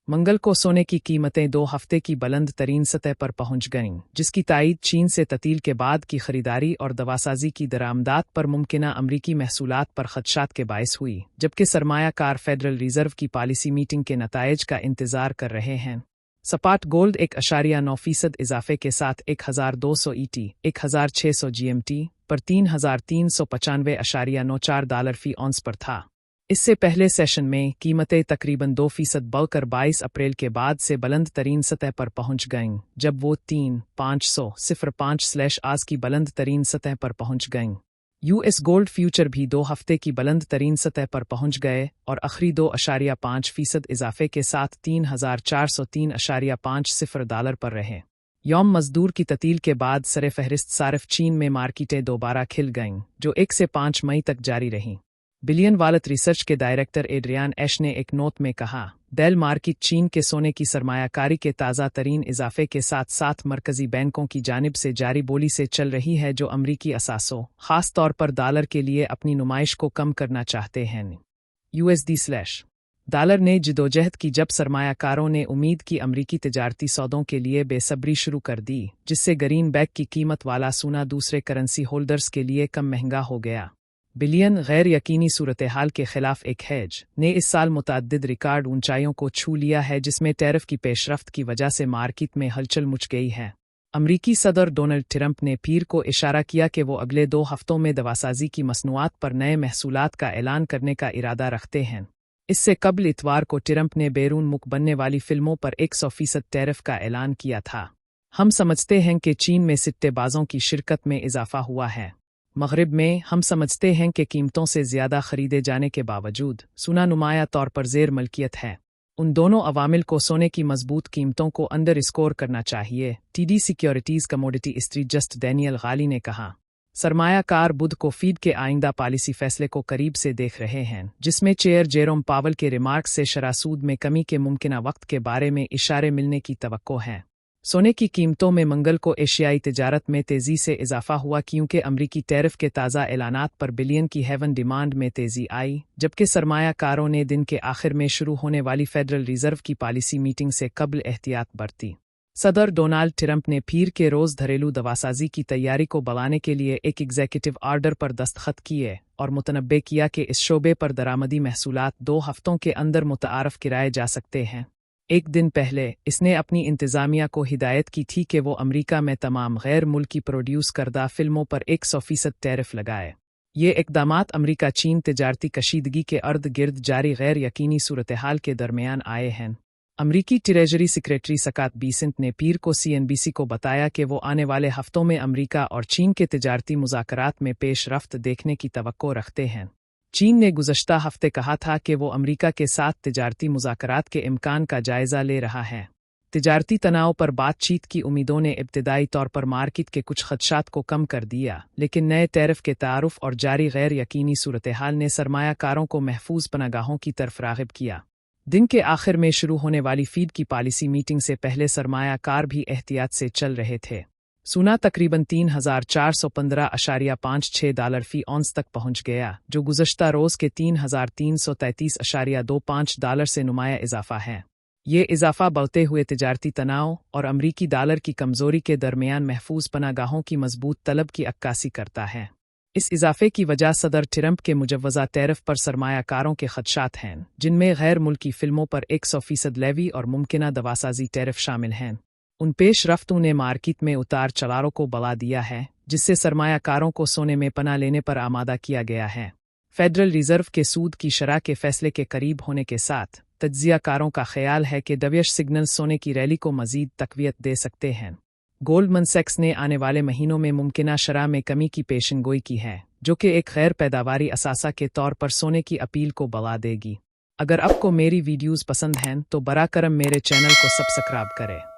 मंगल को सोने की कीमतें 2 हफ्ते की बुलंद तरीन सतह पर पहुंच गईं, जिसकी तायीद चीन से ततील के बाद की खरीदारी और दवासाजी की दरामदात पर मुमकिना अमरीकी महसूलात पर खदशात के बायस हुई, जबकि सरमायाकार फेडरल रिजर्व की पॉलिसी मीटिंग के नतायज का इंतजार कर रहे हैं। सपाट गोल्ड 1.9% इजाफे के साथ 1200 ET 1600 GMT पर $3,395.94 फी औंस पर था। इससे पहले सेशन में कीमतें तकरीबन 2% बढ़कर 22 अप्रैल के बाद से बुलंद तरीन सतह पर पहुंच गईं, जब वो 3,500.05 आज की बुलंद तरीन सतह पर पहुंच गईं। US गोल्ड फ्यूचर भी 2 हफ्ते की बुलंद तरीन सतह पर पहुंच गए और आखिरी 2.5% इजाफे के साथ $3,403.50 पर रहे। यौम मजदूर की ततील के बाद सरे फहरिस्त सारिफ चीन में मार्केटें दोबारा खिल गईं, जो 1 से 5 मई तक जारी रहीं। बिलियन वालेट रिसर्च के डायरेक्टर एड्रियान एश ने एक नोट में कहा, डेल मार्केट चीन के सोने की सरमायाकारी के ताज़ा तरीन इजाफे के साथ साथ मरकजी बैंकों की जानिब से जारी बोली से चल रही है, जो अमरीकी असासों, खास तौर पर डॉलर के लिए अपनी नुमाइश को कम करना चाहते हैं। USD/डॉलर ने जिदोजहद की जब सरमायाकारों ने उम्मीद की अमरीकी तिजारती सौदों के लिए बेसब्री शुरू कर दी, जिससे ग्रीन बैक की कीमत वाला सोना दूसरे करेंसी होल्डर्स के लिए कम महंगा हो गया। बिलियन गैर यकीनी सूरत हाल के खिलाफ एक हेज ने इस साल मुतअद्दिद रिकॉर्ड ऊंचाइयों को छू लिया है, जिसमें टैरिफ की पेशरफ्त की वजह से मार्केट में हलचल मच गई है। अमरीकी सदर डोनाल्ड ट्रंप ने पीर को इशारा किया कि वो अगले 2 हफ्तों में दवासाजी की मसनूआत पर नए महसूलात का ऐलान करने का इरादा रखते हैं। इससे कबल इतवार को ट्रंप ने बैरून मुल्क बनने वाली फिल्मों पर 100% टैरिफ का ऐलान किया था। हम समझते हैं कि चीन में सिट्टेबाजों की शिरकत में इजाफा हुआ है। मगरिब में हम समझते हैं कि कीमतों से ज़्यादा खरीदे जाने के बावजूद सोना नुमाया तौर पर ज़ेर मलकियत है। उन दोनों अवामिल को सोने की मजबूत कीमतों को अंडर स्कोर करना चाहिए, TD securities commodity strategist Daniel गाली ने कहा। सरमायाकार बुध को फीड के आइंदा पॉलिसी फैसले को करीब से देख रहे हैं, जिसमें चेयर जेरोम पावल के रिमार्क्स से शरह सूद में कमी के मुमकिना वक्त के बारे में इशारे मिलने की तवक्को है। सोने की कीमतों में मंगल को एशियाई तिजारत में तेज़ी से इजाफा हुआ, क्योंकि अमरीकी टैरिफ के ताज़ा ऐलानात पर बिलियन की हेवन डिमांड में तेज़ी आई, जबकि सरमायाकारों ने दिन के आखिर में शुरू होने वाली फेडरल रिजर्व की पॉलिसी मीटिंग से कबल एहतियात बरती। सदर डोनाल्ड ट्रंप ने पीर के रोज़ घरेलू दवासाजी की तैयारी को बढ़ाने के लिए एक एग्जीक्यूटिव ऑर्डर पर दस्तखत किए और मुतनब्बे किया कि इस शोबे पर दरामदी महसूलात 2 हफ्तों के अंदर मुतारफ कराए जा सकते हैं। एक दिन पहले इसने अपनी इंतज़ामिया को हिदायत की थी कि वो अमरीका में तमाम गैर मुल्की प्रोड्यूस करदा फिल्मों पर 100% टैरिफ लगाए। ये इक़दामात अमरीका चीन तिजारती कशीदगी के अर्द गिर्द जारी गैर यकीनी सूरत हाल के दरमियान आए हैं। अमरीकी ट्रेजरी सेक्रेटरी स्कॉट बेसेंट ने पीर को CNBC को बताया कि वो आने वाले हफ्तों में अमरीका और चीन के तिजारती मुज़ाकरात में पेशरफ्त देखने की तवक्को रखते हैं। चीन ने गुज़श्ता हफ्ते कहा था कि वो अमरीका के साथ तिजारती मुज़ाकरात के इम्कान का जायज़ा ले रहा है। तिजारती तनाव पर बातचीत की उम्मीदों ने इब्तिदाई तौर पर मार्केट के कुछ खदशात को कम कर दिया, लेकिन नए टैरिफ के तारुफ और जारी गैर यकीनी सूरत हाल ने सरमायाकारों को महफूज पनागाहों की तरफ राग़िब किया। दिन के आखिर में शुरू होने वाली फीड की पॉलिसी मीटिंग से पहले सरमायाकार भी एहतियात से चल रहे थे। सोना तकरीबन $3,415.56 फी औंस तक पहुंच गया, जो गुज़श्ता रोज़ के $3,333.25 से नुमाया इजाफा है। ये इजाफा बढ़ते हुए तिजारती तनाव और अमरीकी डॉलर की कमज़ोरी के दरमियान महफूज पनागाहों की मजबूत तलब की अक्कासी करता है। इस इजाफे की वजह सदर ट्रंप के मुजव्वज़ा टैरिफ पर सरमायाकारों के खदशात हैं, जिनमें गैर मुल्की फिल्मों पर 100% लेवी और मुमकिना दवासाजी टैरिफ शामिल हैं। उन पेशरफ्तों ने मार्केट में उतार चढ़ाव को बढ़ा दिया है, जिससे सरमायाकारों को सोने में पनाह लेने पर आमादा किया गया है। फेडरल रिजर्व के सूद की शरह के फैसले के करीब होने के साथ तज्ज़ियाकारों का ख्याल है कि डविश सिग्नल सोने की रैली को मज़ीद तक़वियत दे सकते हैं। गोल्डमैन सैक्स ने आने वाले महीनों में मुमकिना शरह में कमी की पेशनगोई की है, जो कि एक गैर पैदावारी असासा के तौर पर सोने की अपील को बढ़ा देगी। अगर आपको मेरी वीडियोज़ पसंद हैं तो बरा करम मेरे चैनल को सब्सक्राइब करें।